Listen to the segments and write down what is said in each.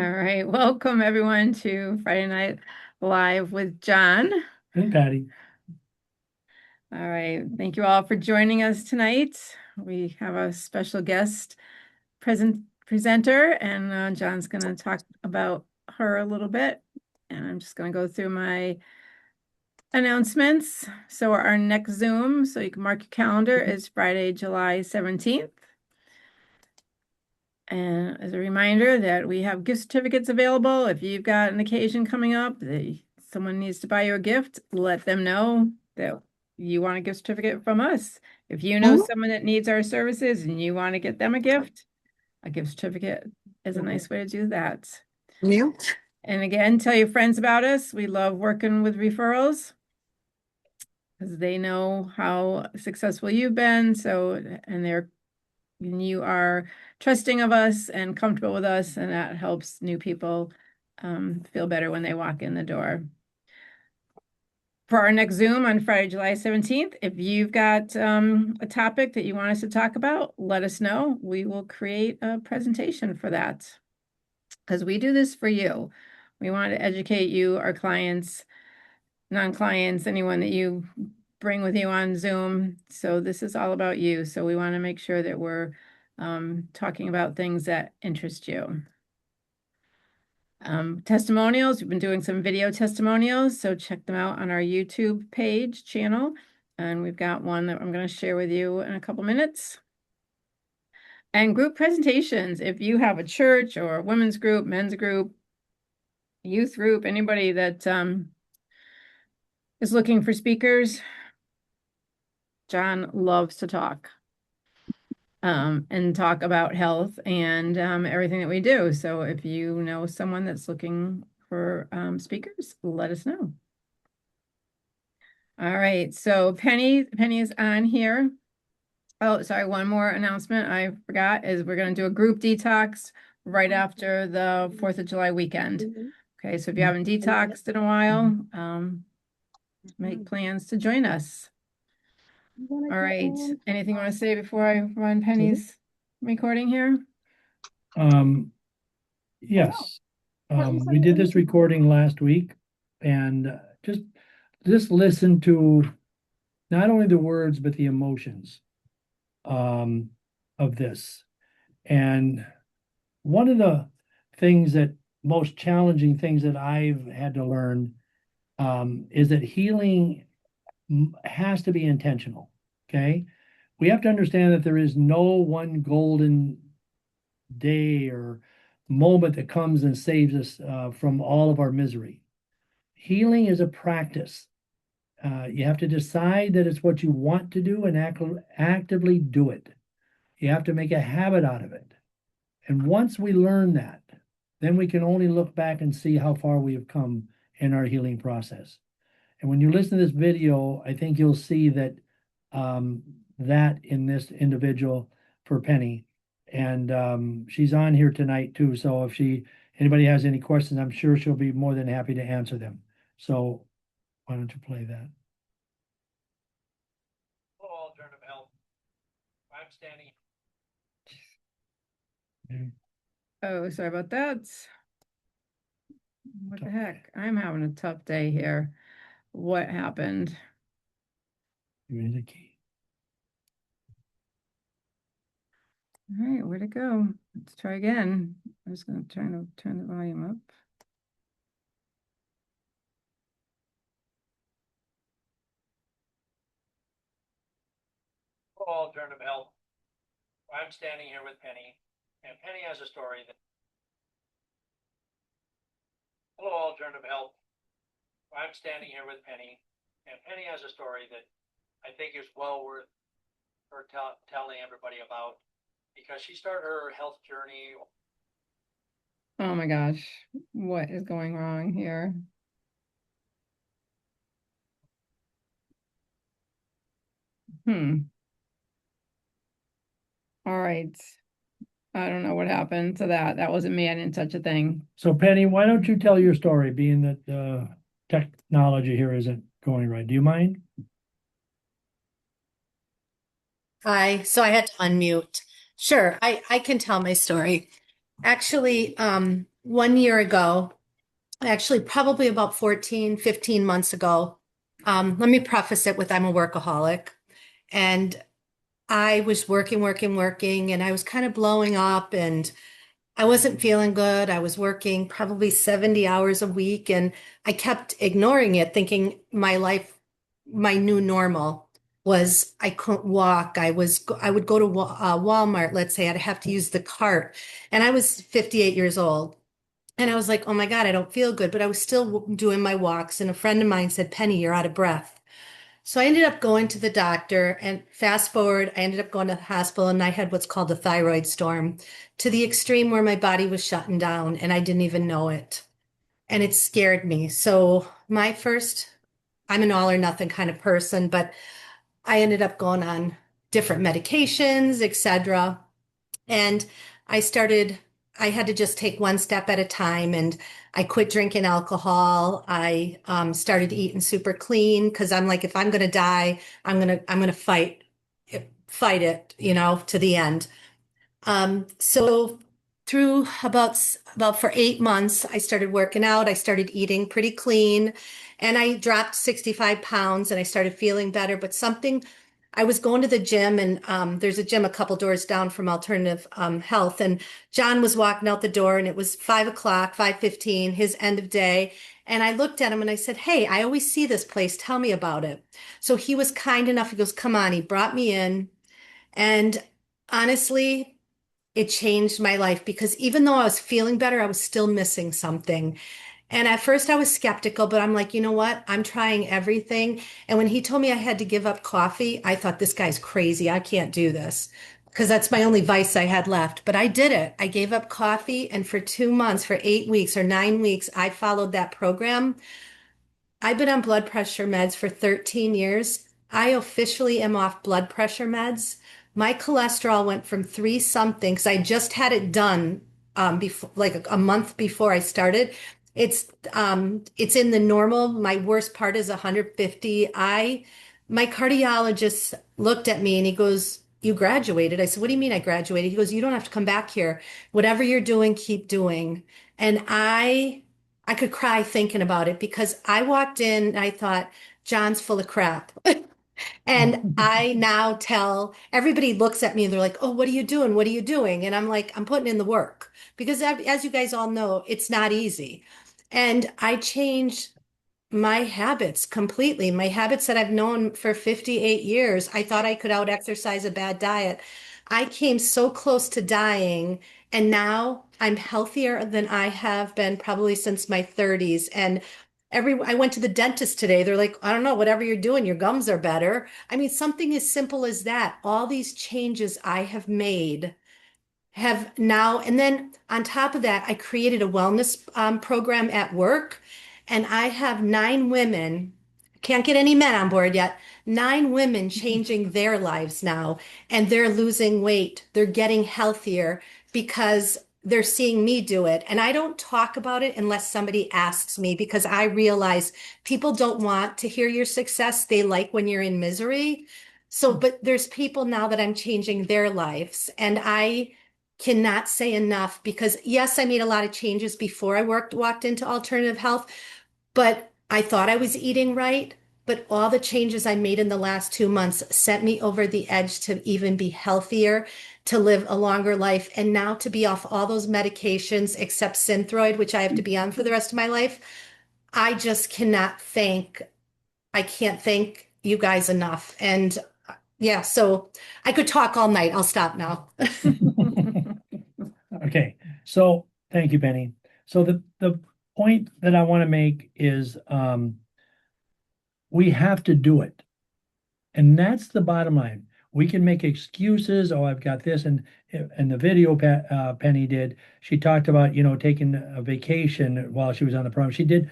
right, welcome everyone to Friday Night Live with John. And Patty. All right, thank you all for joining us tonight. We have a special guest presenter, and John's going to talk about her a little bit. And I'm just going to go through my announcements. So our next Zoom, so you can mark your calendar, is Friday, July 17th. And as a reminder that we have gift certificates available. If you've got an occasion coming up that someone needs to buy you a gift, let them know that you want a gift certificate from us. If you know someone that needs our services and you want to get them a gift certificate is a nice way to do that. Yeah. And again, tell your friends about us. We love working with referrals because they know how successful you've been. And you are trusting of us and comfortable with us, and that helps new people feel better when they walk in the door. For our next Zoom on Friday, July 17th, if you've got a topic that you want us to talk about, let us know. We will create a presentation for that because we do this for you. We want to educate you, our clients, non-clients, anyone that you bring with you on Zoom. So this is all about you. So we want to make sure that we're talking about things that interest you. Testimonials, we've been doing some video testimonials, so check them out on our YouTube page channel. And we've got one that I'm going to share with you in a couple minutes. And group presentations, if you have a church or a women's group, men's group, youth group, anybody that is looking for speakers, John loves to talk and talk about health and everything that we do. So if you know someone that's looking for speakers, let us know. All right, so Penny is on here. Oh, sorry, one more announcement I forgot is we're going to do a group detox right after the 4th of July weekend. Okay, so if you haven't detoxed in a while, make plans to join us. All right, anything you want to say before I run Penny's recording here? Yes. We did this recording last week and just listen to not only the words but the emotions of this. And one of the most challenging things that I've had to learn is that healing has to be intentional. Okay. We have to understand that there is no one golden day or moment that comes and saves us from all of our misery. Healing is a practice. You have to decide that it's what you want to do and actively do it. You have to make a habit out of it. And once we learn that, then we can only look back and see how far we have come in our healing process. And when you listen to this video, I think you'll see that that in this individual for Penny. And she's on here tonight too. So if anybody has any questions, I'm sure she'll be more than happy to answer them. So why don't you play that? Hello, alternative health. I'm standing. Oh, sorry about that. What the heck? I'm having a tough day here. What happened? Give me the key. All right, where'd it go? Let's try again. I'm just going to try to turn the volume up. Hello, alternative health. I'm standing here with Penny, and Penny has a story that. Hello, alternative health. I'm standing here with Penny, and Penny has a story that I think is well worth her telling everybody about because she started her health journey. Oh my gosh, what is going wrong here? All right. I don't know what happened to that. That wasn't me. I didn't touch a thing. So Penny, why don't you tell your story, being that the technology here isn't going right? Do you mind? Hi. So I had to unmute. Sure, I can tell my story. Actually, 1 year ago, actually probably about 14, 15 months ago, let me preface it with I'm a workaholic. And I was working, and I was kind of blowing up and I wasn't feeling good. I was working probably 70 hours a week and I kept ignoring it, thinking my life, my new normal was I couldn't walk. I would go to Walmart, let's say, I'd have to use the cart. And I was 58 years old. And I was like, oh my God, I don't feel good. But I was still doing my walks. And a friend of mine said, Penny, you're out of breath. So I ended up going to the doctor, and fast forward, I ended up going to the hospital and I had what's called a thyroid storm to the extreme where my body was shutting down and I didn't even know it. And it scared me. So I'm an all or nothing kind of person, but I ended up going on different medications, etc. And I started, I had to just take one step at a time. And I quit drinking alcohol. I started eating super clean because I'm like, if I'm going to die, I'm going to fight it, to the end. So through about for 8 months, I started working out. I started eating pretty clean, and I dropped 65 pounds, and I started feeling better. But I was going to the gym, and there's a gym a couple doors down from Alternative Health, and John was walking out the door, and it was 5 o'clock, 5:15, his end of day. And I looked at him and I said, "Hey, I always see this place. Tell me about it." So he was kind enough. He goes, "Come on." He brought me in, and honestly, it changed my life because even though I was feeling better, I was still missing something. And at first I was skeptical, but I'm like, you know what? I'm trying everything. And when he told me I had to give up coffee, I thought this guy's crazy. I can't do this because that's my only vice I had left. But I did it. I gave up coffee. And for 2 months, for 8 weeks or 9 weeks, I followed that program. I've been on blood pressure meds for 13 years. I officially am off blood pressure meds. My cholesterol went from three something because I just had it done before, like a month before I started. It's in the normal. My worst part is 150. My cardiologist looked at me and he goes, "You graduated." I said, "What do you mean I graduated?" He goes, "You don't have to come back here. Whatever you're doing, keep doing." And I could cry thinking about it because I walked in and I thought, John's full of crap. And I now tell everybody looks at me and they're like, "Oh, what are you doing? What are you doing?" And I'm like, "I'm putting in the work." Because as you guys all know, it's not easy. And I changed my habits completely. My habits that I've known for 58 years. I thought I could out exercise a bad diet. I came so close to dying, and now I'm healthier than I have been probably since my 30s. And I went to the dentist today. They're like, "I don't know, whatever you're doing, your gums are better." I mean, something as simple as that. All these changes I have made have now, and then on top of that, I created a wellness program at work, and I have 9 women, can't get any men on board yet, 9 women changing their lives now, and they're losing weight, they're getting healthier because they're seeing me do it. And I don't talk about it unless somebody asks me because I realize people don't want to hear your success. They like when you're in misery. So, but there's people now that I'm changing their lives, and I cannot say enough because yes, I made a lot of changes before I walked into alternative health, but I thought I was eating right. But all the changes I made in the last 2 months sent me over the edge to even be healthier, to live a longer life, and now to be off all those medications except Synthroid, which I have to be on for the rest of my life. I just I can't thank you guys enough. And yeah, so I could talk all night. I'll stop now. Okay, so thank you, Penny. So the point that I want to make is we have to do it. And that's the bottom line. We can make excuses. Oh, I've got this. And the video Penny did, she talked about, taking a vacation while she was on the program.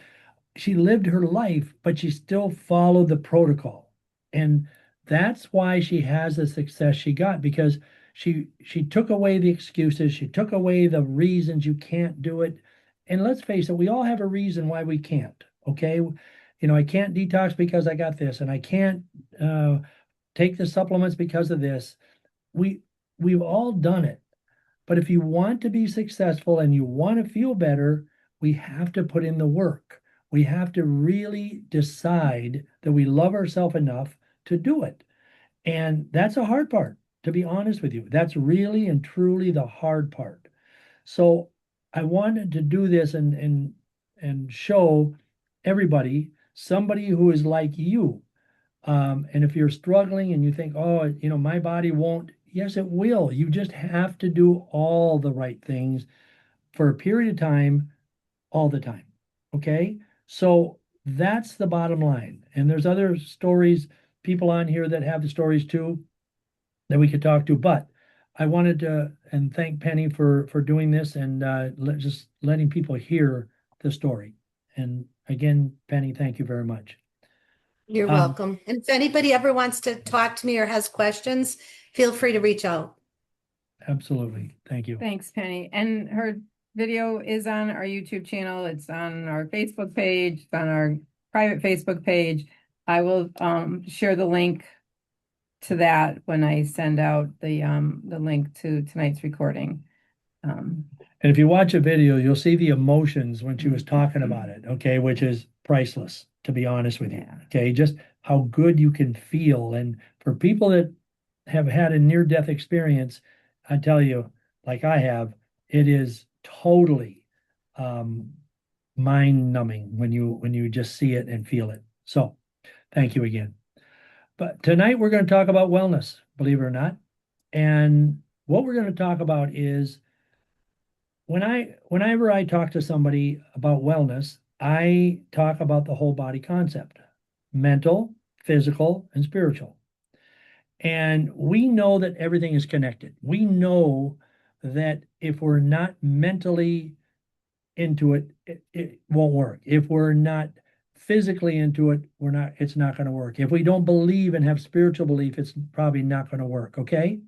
She lived her life, but she still followed the protocol. And that's why she has the success she got, because she took away the excuses, she took away the reasons you can't do it. And let's face it, we all have a reason why we can't. Okay. I can't detox because I got this, and I can't take the supplements because of this. We've all done it. But if you want to be successful and you want to feel better, we have to put in the work. We have to really decide that we love ourselves enough to do it. And that's a hard part, to be honest with you. That's really and truly the hard part. So I wanted to do this and show everybody somebody who is like you. And if you're struggling and you think, oh, my body won't, yes, it will. You just have to do all the right things for a period of time, all the time. Okay. So that's the bottom line. And there's other stories, people on here that have the stories too that we could talk to. But I wanted to and thank Penny for doing this and just letting people hear the story. And again, Penny, thank you very much. You're Um, welcome. And if anybody ever wants to talk to me or has questions, feel free to reach out. Absolutely. Thank you. Thanks, Penny. And her video is on our YouTube channel. It's on our Facebook page, it's on our private Facebook page. I will share the link to that when I send out the link to tonight's recording. And if you watch a video, you'll see the emotions when she was talking about it, okay, which is priceless, to be honest with you. Yeah. Okay, just how good you can feel. And for people that have had a near-death experience, I tell you, like I have, it is totally mind-numbing when you just see it and feel it. So thank you again. But tonight we're going to talk about wellness, believe it or not. And what we're going to talk about is whenever I talk to somebody about wellness, I talk about the whole body concept, mental, physical, and spiritual. And we know that everything is connected. We know that if we're not mentally into it, it won't work. If we're not physically into it, it's not going to work. If we don't believe and have spiritual belief, it's probably not going to work. Okay.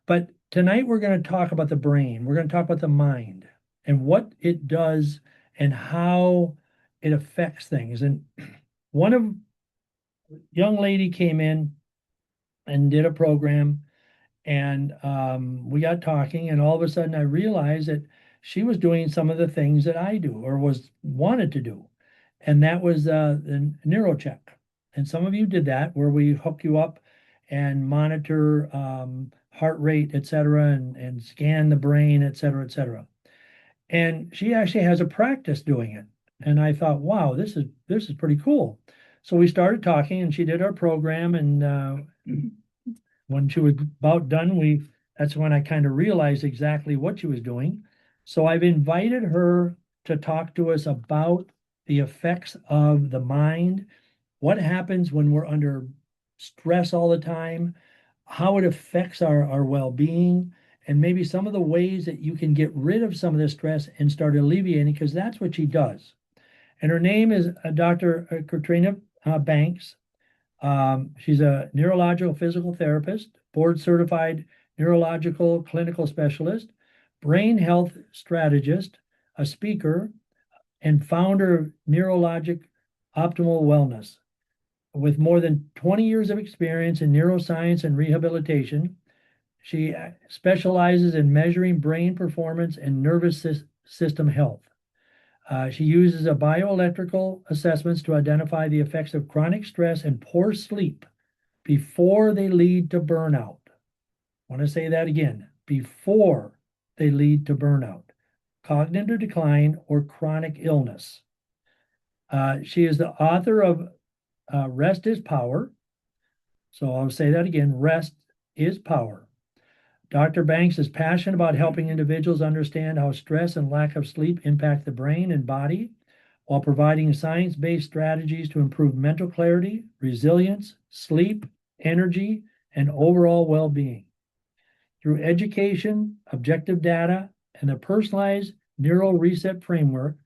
But tonight we're going to talk about the brain. We're going to talk about the mind and what it does and how it affects things. And one of young lady came in and did a program, and we got talking, and all of a sudden I realized that she was doing some of the things that I do or was wanted to do, and that was the neurocheck. And some of you did that, where we hook you up and monitor heart rate, et cetera, and scan the brain, et cetera, et cetera. And she actually has a practice doing it. And I thought, wow, this is pretty cool. So we started talking, and she did our program. And when she was about done, that's when I kind of realized exactly what she was doing. So I've invited her to talk to us about the effects of the mind, what happens when we're under stress all the time, how it affects our well-being, and maybe some of the ways that you can get rid of some of the stress and start alleviating, because that's what she does. And her name is Dr. Katrina Banks. She's a neurological physical therapist, board certified neurological clinical specialist, brain health strategist, a speaker, and founder of Neurologic Optimal Wellness. With more than 20 years of experience in neuroscience and rehabilitation, she specializes in measuring brain performance and nervous system health. She uses a bioelectrical assessments to identify the effects of chronic stress and poor sleep before they lead to burnout. I want to say that again, before they lead to burnout, cognitive decline, or chronic illness. She is the author of Rest is Power. So I'll say that again, Rest is Power. Dr. Banks is passionate about helping individuals understand how stress and lack of sleep impact the brain and body, while providing science-based strategies to improve mental clarity, resilience, sleep, energy, and overall well-being. Through education, objective data, and a personalized neural reset framework,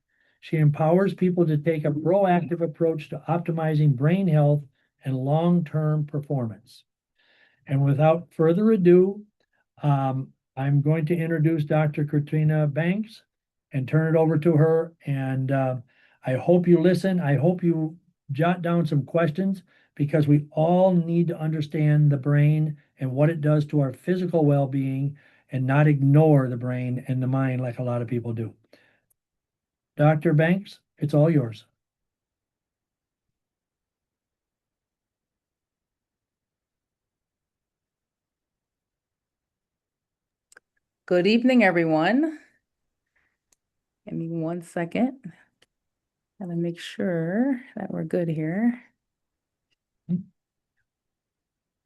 she empowers people to take a proactive approach to optimizing brain health and long-term performance. And without further ado, I'm going to introduce Dr. Katrina Banks and turn it over to her. And I hope you listen. I hope you jot down some questions, because we all need to understand the brain and what it does to our physical well-being and not ignore the brain and the mind like a lot of people do. Dr. Banks, it's all yours. Good evening, everyone. Give me 1 second. Gotta make sure that we're good here.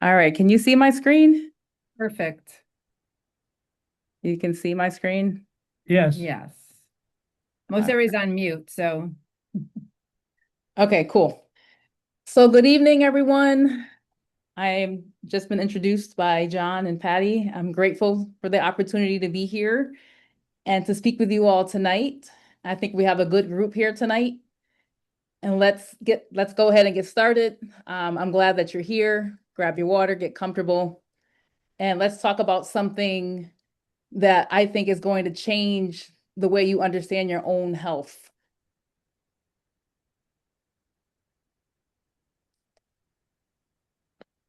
All right, can you see my screen? Perfect. You can see my screen? Yes. Yes. Most everybody's on mute, so. Okay, cool. So good evening, everyone. I've just been introduced by John and Patty. I'm grateful for the opportunity to be here and to speak with you all tonight. I think we have a good group here tonight. And let's go ahead and get started. I'm glad that you're here. Grab your water, get comfortable, and let's talk about something that I think is going to change the way you understand your own health.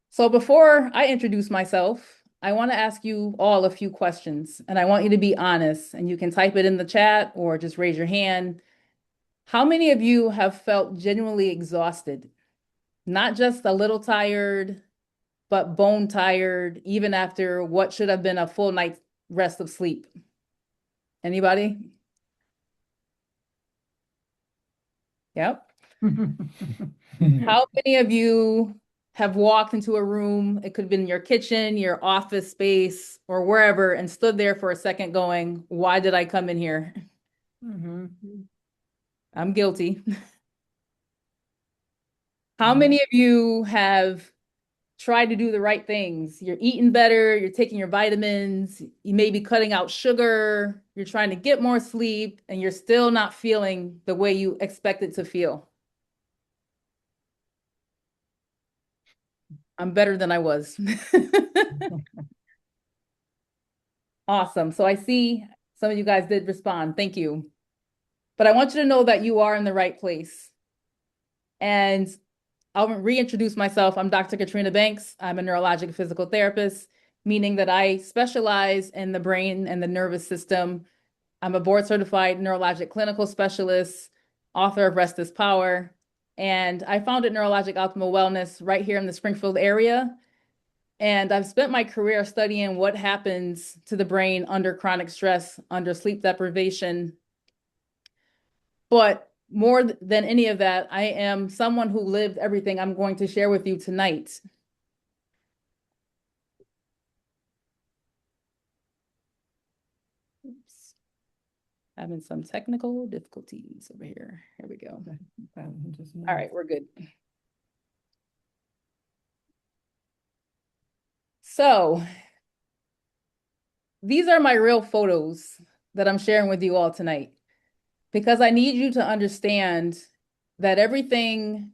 So before I introduce myself, I want to ask you all a few questions, and I want you to be honest, and you can type it in the chat or just raise your hand. How many of you have felt genuinely exhausted? Not just a little tired, but bone tired, even after what should have been a full night's rest of sleep? Anybody? Yep. How many of you have walked into a room, it could have been your kitchen, your office space, or wherever, and stood there for a second going, why did I come in here? I'm guilty. How many of you have tried to do the right things? You're eating better, you're taking your vitamins, you may be cutting out sugar, you're trying to get more sleep, and you're still not feeling the way you expected to feel. I'm better than I was. Awesome. So I see some of you guys did respond. Thank you. But I want you to know that you are in the right place. And I'll reintroduce myself. I'm Dr. Katrina Banks. I'm a neurologic physical therapist, meaning that I specialize in the brain and the nervous system. I'm a board certified neurologic clinical specialist, author of Rest is Power, and I founded Neurologic Optimal Wellness right here in the Springfield area. And I've spent my career studying what happens to the brain under chronic stress, under sleep deprivation. But more than any of that, I am someone who lived everything I'm going to share with you tonight. Oops. Having some technical difficulties over here. Here we go. All right, we're good. So these are my real photos that I'm sharing with you all tonight, because I need you to understand that everything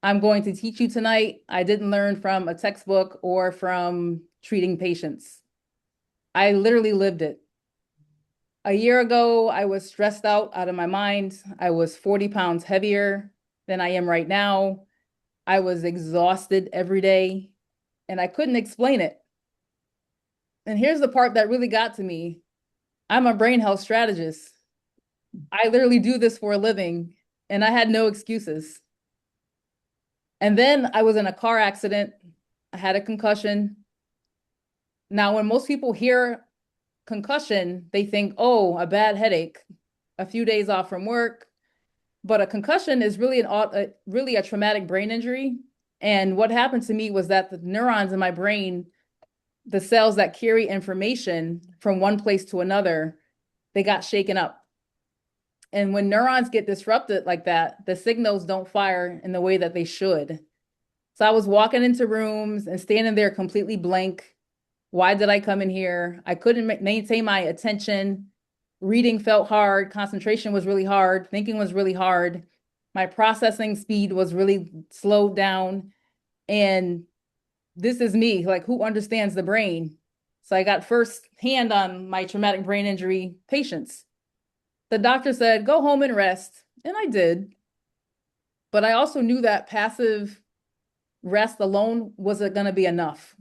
I'm going to teach you tonight, I didn't learn from a textbook or from treating patients. I literally lived it. A year ago, I was stressed out of my mind. I was 40 pounds heavier than I am right now. I was exhausted every day, and I couldn't explain it. And here's the part that really got to me. I'm a brain health strategist. I literally do this for a living, and I had no excuses. And then I was in a car accident. I had a concussion. Now, when most people hear concussion, they think, oh, a bad headache, a few days off from work. But a concussion is really a traumatic brain injury. And what happened to me was that the neurons in my brain, the cells that carry information from one place to another, they got shaken up. And when neurons get disrupted like that, the signals don't fire in the way that they should. So I was walking into rooms and standing there completely blank. Why did I come in here? I couldn't maintain my attention. Reading felt hard. Concentration was really hard. Thinking was really hard. My processing speed was really slowed down. And this is me, like, who understands the brain? So I got first hand on my traumatic brain injury patients. The doctor said, go home and rest. And I did. But I also knew that passive rest alone wasn't going to be enough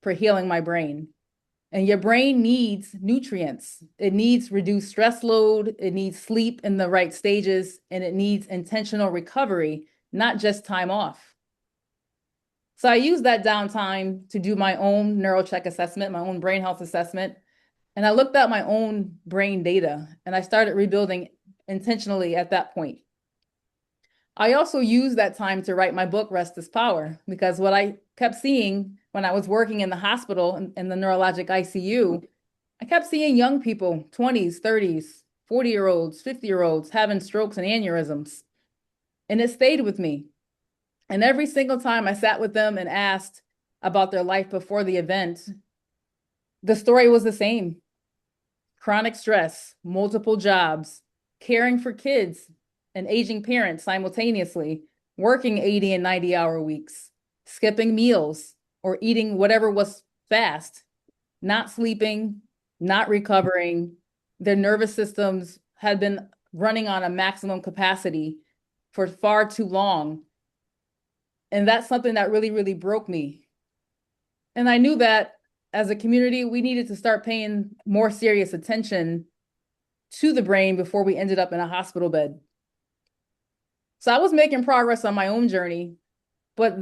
for healing my brain. And your brain needs nutrients. It needs reduced stress load, it needs sleep in the right stages, and it needs intentional recovery, not just time off. So I use that downtime to do my own neurocheck assessment, my own brain health assessment. And I looked at my own brain data and I started rebuilding intentionally at that point. I also used that time to write my book, Rest is Power, because what I kept seeing when I was working in the hospital in the neurologic ICU, I kept seeing young people, 20s, 30s, 40-year-olds, 50-year-olds having strokes and aneurysms. And it stayed with me. And every single time I sat with them and asked about their life before the event, the story was the same. Chronic stress, multiple jobs, caring for kids and aging parents simultaneously, working 80 and 90-hour weeks, skipping meals or eating whatever was fast, not sleeping, not recovering. Their nervous systems had been running on a maximum capacity for far too long. And that's something that really, really broke me. And I knew that as a community, we needed to start paying more serious attention to the brain before we ended up in a hospital bed. So I was making progress on my own journey, but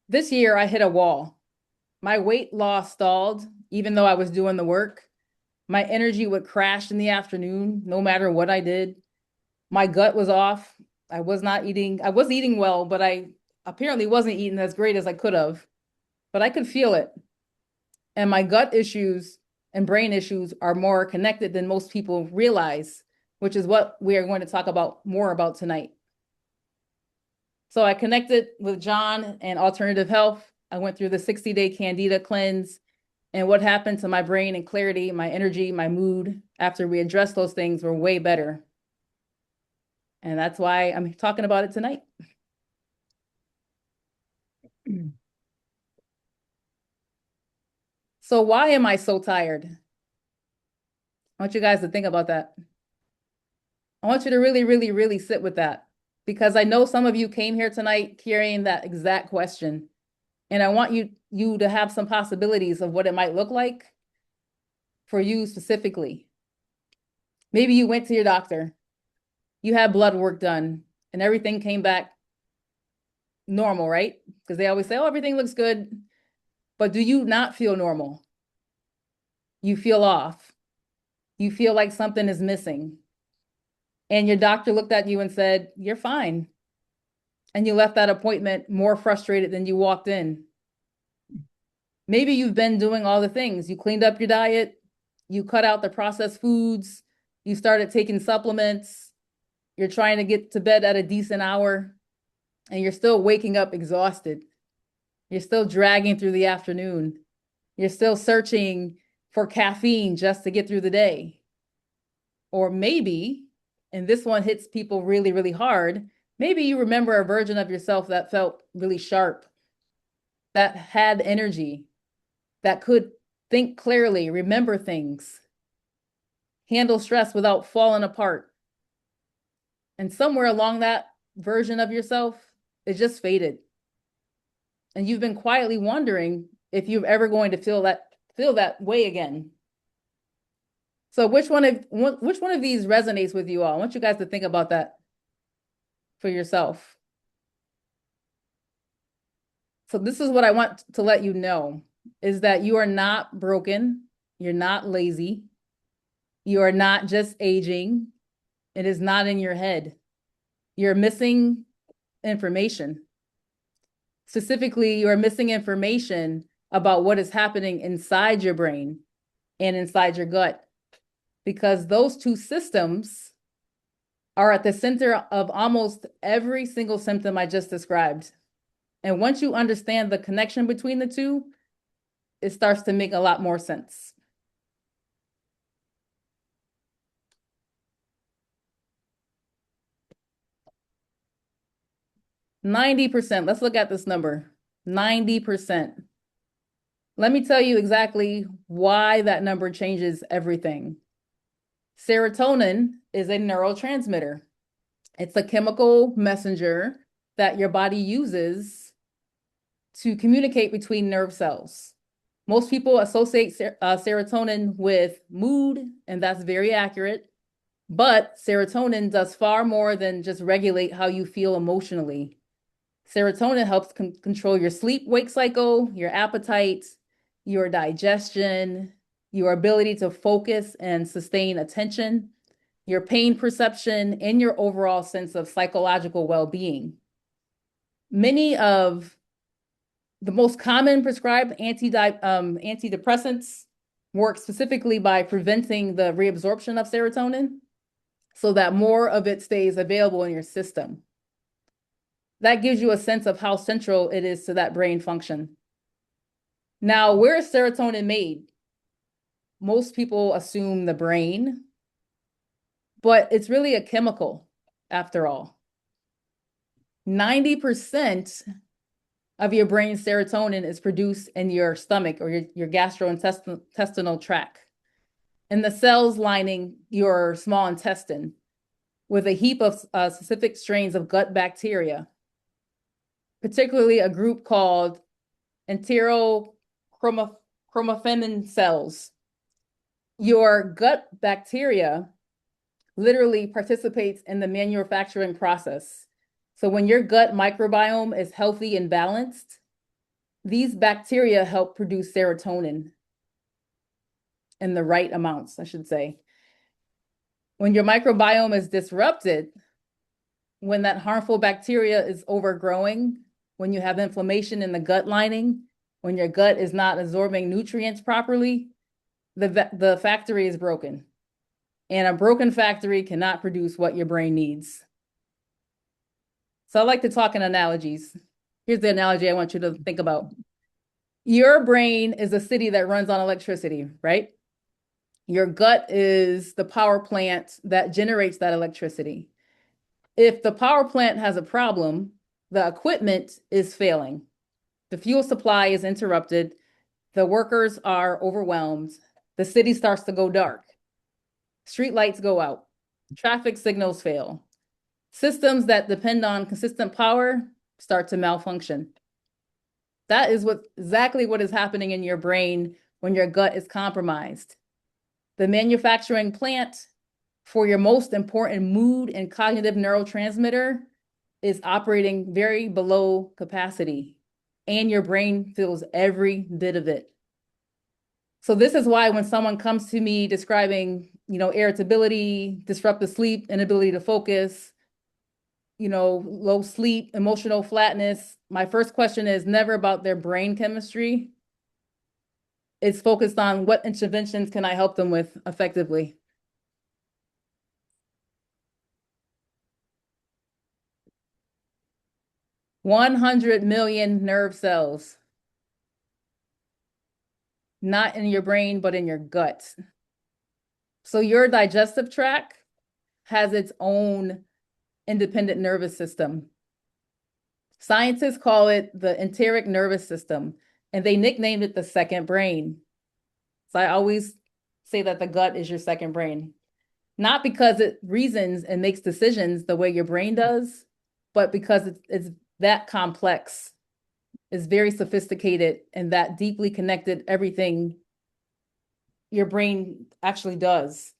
this year I hit a wall. My weight loss stalled, even though I was doing the work. My energy would crash in the afternoon, no matter what I did. My gut was off. I was eating well, but I apparently wasn't eating as great as I could have, but I could feel it. And my gut issues and brain issues are more connected than most people realize, which is what we are going to talk about more about tonight. So I connected with John and Alternative Health. I went through the 60-day Candida cleanse, and what happened to my brain and clarity, my energy, my mood after we addressed those things were way better. And that's why I'm talking about it tonight. So why am I so tired? I want you guys to think about that. I want you to really, really, really sit with that, because I know some of you came here tonight carrying that exact question. And I want you to have some possibilities of what it might look like for you specifically. Maybe you went to your doctor, you had blood work done, and everything came back normal, right? Because they always say, oh, everything looks good. But do you not feel normal? You feel off. You feel like something is missing. And your doctor looked at you and said, you're fine. And you left that appointment more frustrated than you walked in. Maybe you've been doing all the things. You cleaned up your diet, you cut out the processed foods, you started taking supplements, you're trying to get to bed at a decent hour, and you're still waking up exhausted. You're still dragging through the afternoon. You're still searching for caffeine just to get through the day. Or maybe, and this one hits people really, really hard, maybe you remember a version of yourself that felt really sharp, that had energy, that could think clearly, remember things, handle stress without falling apart. And somewhere along that version of yourself, it just faded. And you've been quietly wondering if you're ever going to feel that way again. So which one of these resonates with you all? I want you guys to think about that for yourself. So this is what I want to let you know, is that you are not broken. You're not lazy. You are not just aging. It is not in your head. You're missing information. Specifically, you are missing information about what is happening inside your brain and inside your gut, because those two systems are at the center of almost every single symptom I just described. And once you understand the connection between the two, it starts to make a lot more sense. %90%. Let's look at this number. 90%. Let me tell you exactly why that number changes everything. Serotonin is a neurotransmitter. It's a chemical messenger that your body uses to communicate between nerve cells. Most people associate serotonin with mood, and that's very accurate. But serotonin does far more than just regulate how you feel emotionally. Serotonin helps control your sleep-wake cycle, your appetite, your digestion, your ability to focus and sustain attention, your pain perception, and your overall sense of psychological well-being. Many of the most common prescribed antidepressants work specifically by preventing the reabsorption of serotonin so that more of it stays available in your system. That gives you a sense of how central it is to that brain function. Now, where is serotonin made? Most people assume the brain, but it's really a chemical after all. 90% of your brain's serotonin is produced in your stomach or your gastrointestinal tract, in the cells lining your small intestine, with a heap of specific strains of gut bacteria, particularly a group called enterochromaffinin cells. Your gut bacteria literally participates in the manufacturing process. So when your gut microbiome is healthy and balanced, these bacteria help produce serotonin in the right amounts, I should say. When your microbiome is disrupted, when that harmful bacteria is overgrowing, when you have inflammation in the gut lining, when your gut is not absorbing nutrients properly, the factory is broken. And a broken factory cannot produce what your brain needs. So I like to talk in analogies. Here's the analogy I want you to think about. Your brain is a city that runs on electricity, right? Your gut is the power plant that generates that electricity. If the power plant has a problem, the equipment is failing. The fuel supply is interrupted. The workers are overwhelmed. The city starts to go dark. Street lights go out. Traffic signals fail. Systems that depend on consistent power start to malfunction. That is exactly what is happening in your brain when your gut is compromised. The manufacturing plant for your most important mood and cognitive neurotransmitter is operating very below capacity, and your brain feels every bit of it. So this is why when someone comes to me describing, irritability, disrupted sleep, inability to focus, low sleep, emotional flatness, my first question is never about their brain chemistry. It's focused on what interventions can I help them with effectively. $100 million nerve cells, not in your brain, but in your gut. So your digestive tract has its own independent nervous system. Scientists call it the enteric nervous system, and they nicknamed it the second brain. So I always say that the gut is your second brain, not because it reasons and makes decisions the way your brain does, but because it's that complex, is very sophisticated, and that deeply connected everything your brain actually does.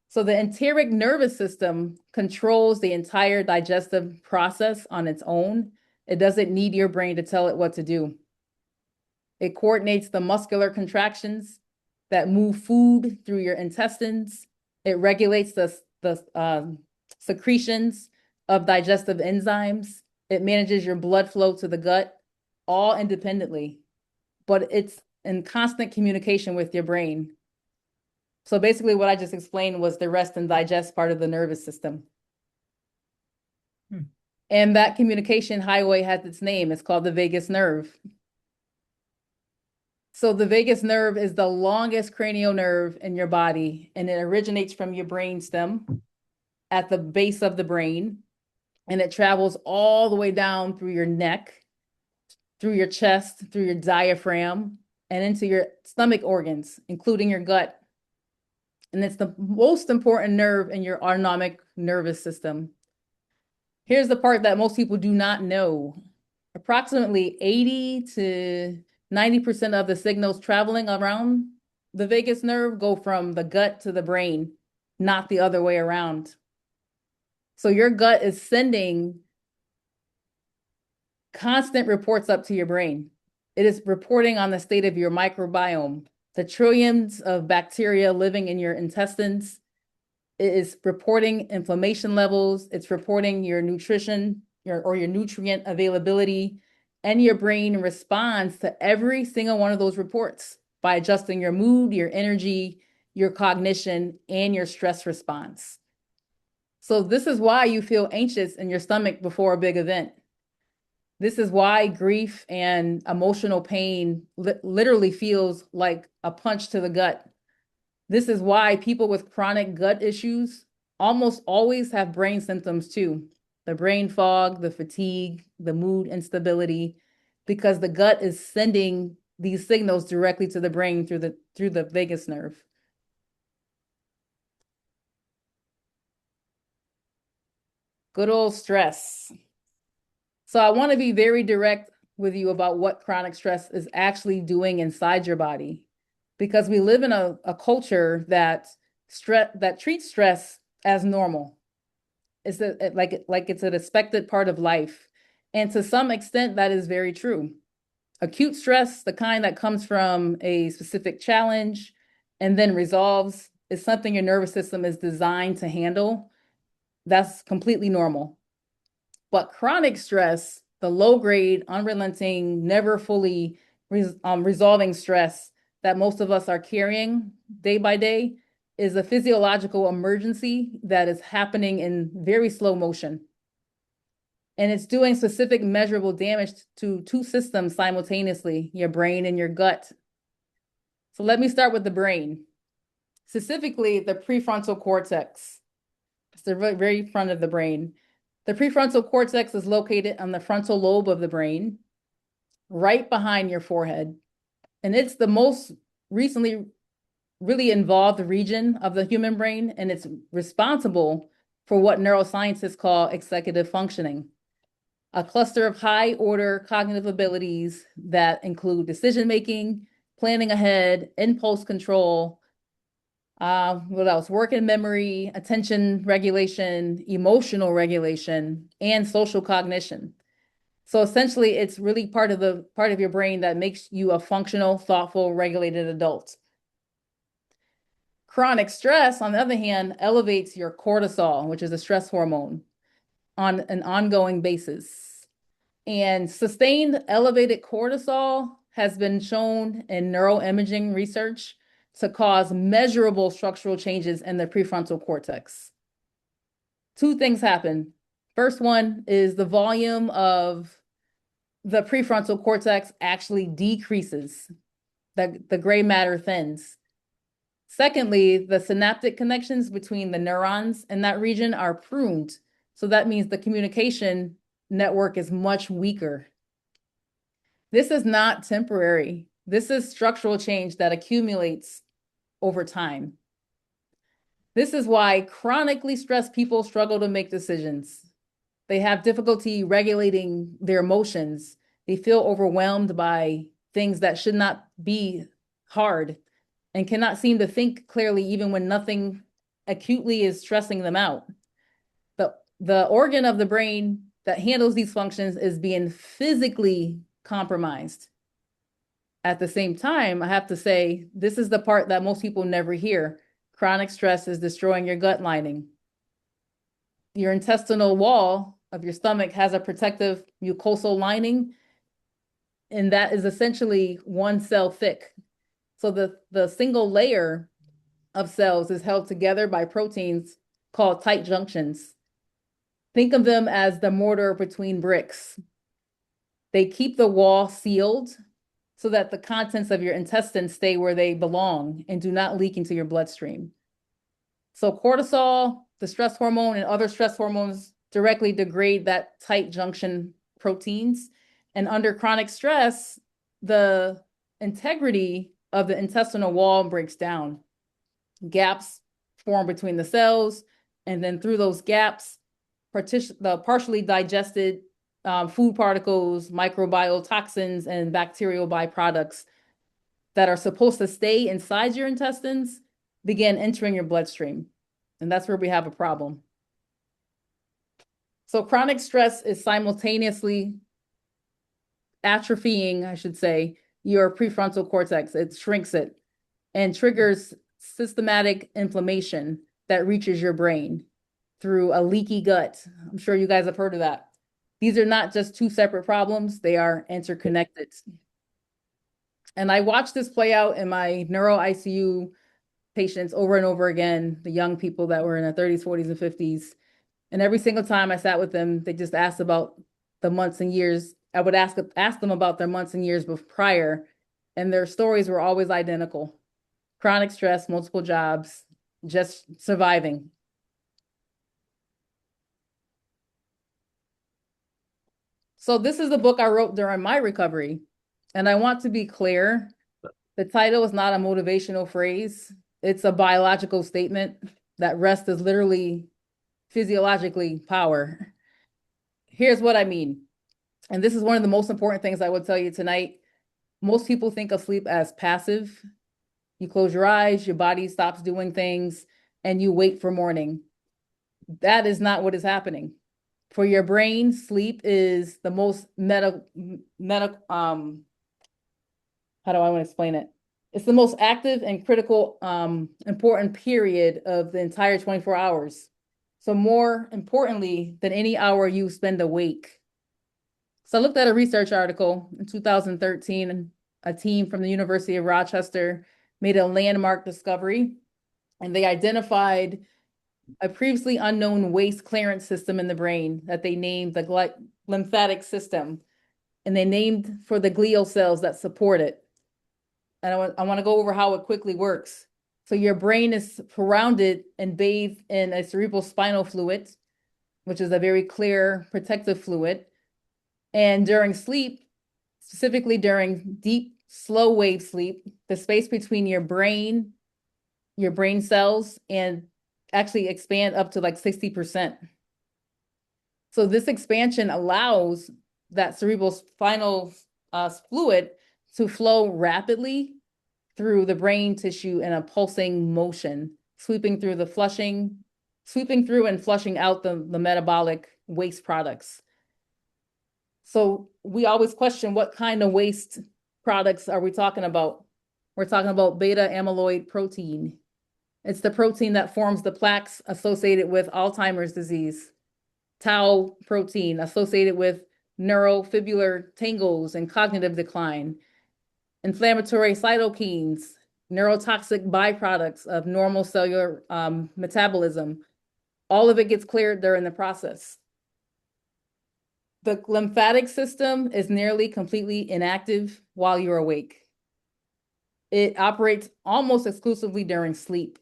So the enteric nervous system controls the entire digestive process on its own. It doesn't need your brain to tell it what to do. It coordinates the muscular contractions that move food through your intestines. It regulates the secretions of digestive enzymes. It manages your blood flow to the gut, all independently, but it's in constant communication with your brain. So basically what I just explained was the rest and digest part of the nervous system. And that communication highway has its name. It's called the vagus nerve. So the vagus nerve is the longest cranial nerve in your body, and it originates from your brain stem at the base of the brain, and it travels all the way down through your neck, through your chest, through your diaphragm, and into your stomach organs, including your gut. And it's the most important nerve in your autonomic nervous system. Here's the part that most people do not know. Approximately 80 to 90% of the signals traveling around the vagus nerve go from the gut to the brain, not the other way around. So your gut is sending constant reports up to your brain. It is reporting on the state of your microbiome, the trillions of bacteria living in your intestines. It is reporting inflammation levels. It's reporting your nutrition, your nutrient availability, and your brain responds to every single one of those reports by adjusting your mood, your energy, your cognition, and your stress response. So this is why you feel anxious in your stomach before a big event. This is why grief and emotional pain literally feels like a punch to the gut. This is why people with chronic gut issues almost always have brain symptoms too. The brain fog, the fatigue, the mood instability, because the gut is sending these signals directly to the brain through the vagus nerve. Good old stress. So I want to be very direct with you about what chronic stress is actually doing inside your body, because we live in a culture that treats stress as normal. It's like it's an expected part of life. And to some extent, that is very true. Acute stress, the kind that comes from a specific challenge and then resolves, is something your nervous system is designed to handle. That's completely normal. But chronic stress, the low grade, unrelenting, never fully resolving stress that most of us are carrying day by day, is a physiological emergency that is happening in very slow motion. And it's doing specific measurable damage to two systems simultaneously, your brain and your gut. So let me start with the brain, specifically the prefrontal cortex. It's the very front of the brain. The prefrontal cortex is located on the frontal lobe of the brain, right behind your forehead. And it's the most recently really involved region of the human brain, and it's responsible for what neuroscientists call executive functioning, a cluster of high order cognitive abilities that include decision making, planning ahead, impulse control, what else? Work and memory, attention regulation, emotional regulation, and social cognition. So essentially, it's really part of your brain that makes you a functional, thoughtful, regulated adult. Chronic stress, on the other hand, elevates your cortisol, which is a stress hormone, on an ongoing basis. And sustained elevated cortisol has been shown in neuroimaging research to cause measurable structural changes in the prefrontal cortex. Two things happen. First one is the volume of the prefrontal cortex actually decreases. The gray matter thins. Secondly, the synaptic connections between the neurons in that region are pruned. So that means the communication network is much weaker. This is not temporary. This is structural change that accumulates over time. This is why chronically stressed people struggle to make decisions. They have difficulty regulating their emotions. They feel overwhelmed by things that should not be hard and cannot seem to think clearly even when nothing acutely is stressing them out. The organ of the brain that handles these functions is being physically compromised. At the same time, I have to say, this is the part that most people never hear. Chronic stress is destroying your gut lining. Your intestinal wall of your stomach has a protective mucosal lining, and that is essentially one cell thick. So the single layer of cells is held together by proteins called tight junctions. Think of them as the mortar between bricks. They keep the wall sealed so that the contents of your intestines stay where they belong and do not leak into your bloodstream. So cortisol, the stress hormone, and other stress hormones directly degrade that tight junction proteins. And under chronic stress, the integrity of the intestinal wall breaks down. Gaps form between the cells, and then through those gaps, the partially digested food particles, microbial toxins, and bacterial byproducts that are supposed to stay inside your intestines begin entering your bloodstream. And that's where we have a problem. So chronic stress is simultaneously atrophying, I should say, your prefrontal cortex. It shrinks it and triggers systematic inflammation that reaches your brain through a leaky gut. I'm sure you guys have heard of that. These are not just two separate problems, they are interconnected. And I watched this play out in my neuro ICU patients over and over again, the young people that were in their 30s, 40s, and 50s. And every single time I sat with them, they just asked about the months and years. I would ask them about their months and years prior, and their stories were always identical. Chronic stress, multiple jobs, just surviving. So this is the book I wrote during my recovery. And I want to be clear, the title is not a motivational phrase. It's a biological statement that rest is literally physiologically power. Here's what I mean. And this is one of the most important things I will tell you tonight. Most people think of sleep as passive. You close your eyes, your body stops doing things, and you wait for morning. That is not what is happening. For your brain, sleep is the most how do I want to explain it? It's the most active and critical, important period of the entire 24 hours. So more importantly than any hour you spend awake. So I looked at a research article in 2013, and a team from the University of Rochester made a landmark discovery, and they identified a previously unknown waste clearance system in the brain that they named the lymphatic system, and they named for the glial cells that support it. And I want to go over how it quickly works. So your brain is surrounded and bathed in a cerebral spinal fluid, which is a very clear protective fluid. And during sleep, specifically during deep, slow wave sleep, the space between your brain cells, and actually expand up to like 60%. So this expansion allows that cerebral spinal fluid to flow rapidly through the brain tissue in a pulsing motion, sweeping through and flushing out the metabolic waste products. So we always question, what kind of waste products are we talking about? We're talking about beta amyloid protein. It's the protein that forms the plaques associated with Alzheimer's disease. Tau protein associated with neurofibular tangles and cognitive decline. Inflammatory cytokines, neurotoxic byproducts of normal cellular metabolism. All of it gets cleared during the process. The lymphatic system is nearly completely inactive while you're awake. It operates almost exclusively during sleep.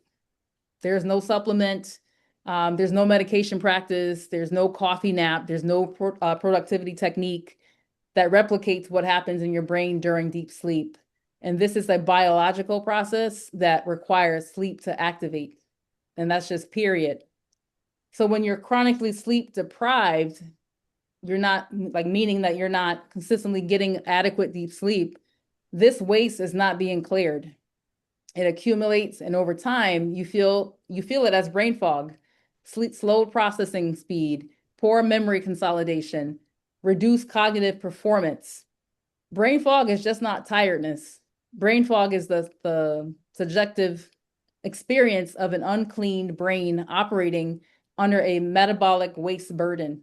There's no supplement, there's no medication practice, there's no coffee nap, there's no productivity technique that replicates what happens in your brain during deep sleep. And this is a biological process that requires sleep to activate. And that's just period. So when you're chronically sleep deprived, you're not, like, meaning that you're not consistently getting adequate deep sleep, this waste is not being cleared. It accumulates, and over time, you feel it as brain fog, slow processing speed, poor memory consolidation, reduced cognitive performance. Brain fog is just not tiredness. Brain fog is the subjective experience of an uncleaned brain operating under a metabolic waste burden.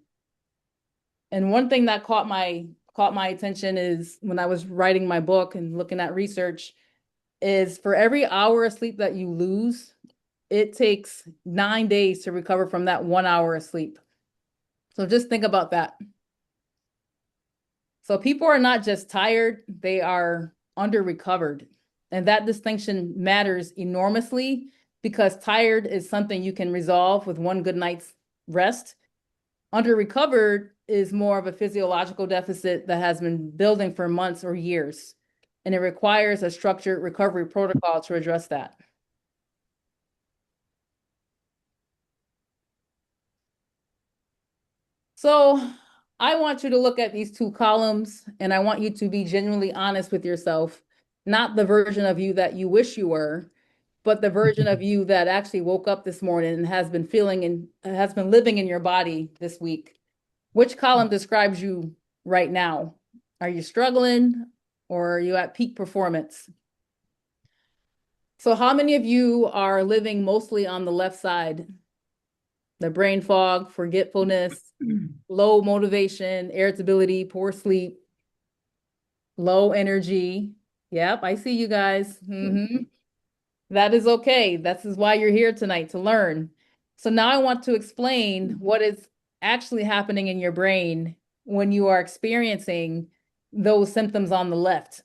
And one thing that caught my attention is when I was writing my book and looking at research, is for every hour of sleep that you lose, it takes 9 days to recover from that 1 hour of sleep. So just think about that. So people are not just tired, they are under recovered. And that distinction matters enormously, because tired is something you can resolve with one good night's rest. Under recovered is more of a physiological deficit that has been building for months or years. And it requires a structured recovery protocol to address that. So I want you to look at these two columns and I want you to be genuinely honest with yourself, not the version of you that you wish you were, but the version of you that actually woke up this morning and has been feeling and has been living in your body this week. Which column describes you right now? Are you struggling or are you at peak performance? So how many of you are living mostly on the left side? The brain fog, forgetfulness, low motivation, irritability, poor sleep, low energy. Yep, I see you guys. That is okay. This is why you're here tonight, to learn. So now I want to explain what is actually happening in your brain when you are experiencing those symptoms on the left,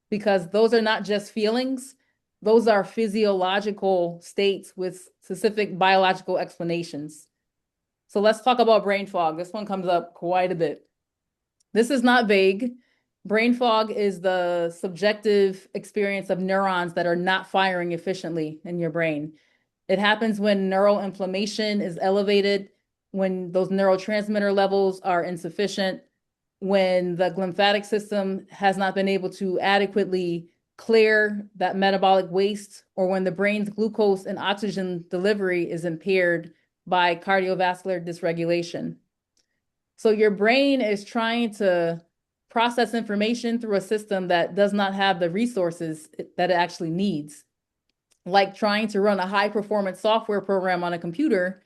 because those are not just feelings, those are physiological states with specific biological explanations. So let's talk about brain fog. This one comes up quite a bit. This is not vague. Brain fog is the subjective experience of neurons that are not firing efficiently in your brain. It happens when neural inflammation is elevated, when those neurotransmitter levels are insufficient, when the lymphatic system has not been able to adequately clear that metabolic waste, or when the brain's glucose and oxygen delivery is impaired by cardiovascular dysregulation. So your brain is trying to process information through a system that does not have the resources that it actually needs, like trying to run a high performance software program on a computer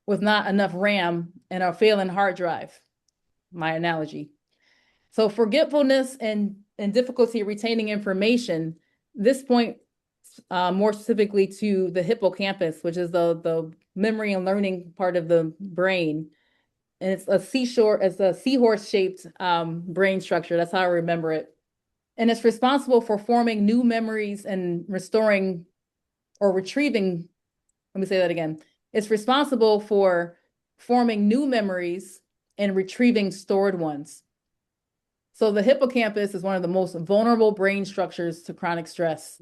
with not enough RAM and a failing hard drive, my analogy. So forgetfulness and difficulty retaining information, this point more specifically to the hippocampus, which is the memory and learning part of the brain. And it's a seahorse shaped brain structure. That's how I remember it. And it's responsible for forming new memories and restoring or retrieving. Let me say that again. It's responsible for forming new memories and retrieving stored ones. So the hippocampus is one of the most vulnerable brain structures to chronic stress.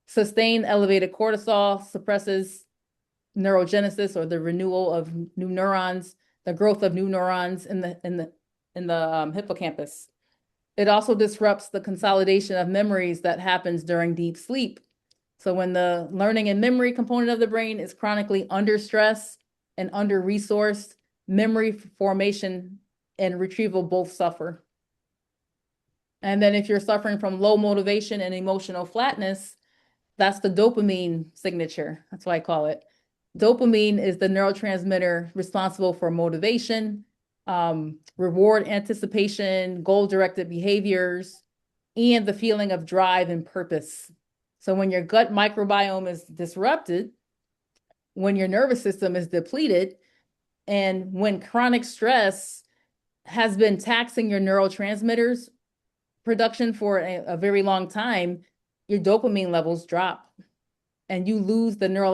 Sustained elevated cortisol suppresses neurogenesis, or the renewal of new neurons, the growth of new neurons in the hippocampus. It also disrupts the consolidation of memories that happens during deep sleep. So when the learning and memory component of the brain is chronically under stress and under resourced, memory formation and retrieval both suffer. And then if you're suffering from low motivation and emotional flatness, that's the dopamine signature. That's why I call it. Dopamine is the neurotransmitter responsible for motivation, reward anticipation, goal-directed behaviors, and the feeling of drive and purpose. So when your gut microbiome is disrupted, when your nervous system is depleted, and when chronic stress has been taxing your neurotransmitters production for a very long time, your dopamine levels drop and you lose the neurological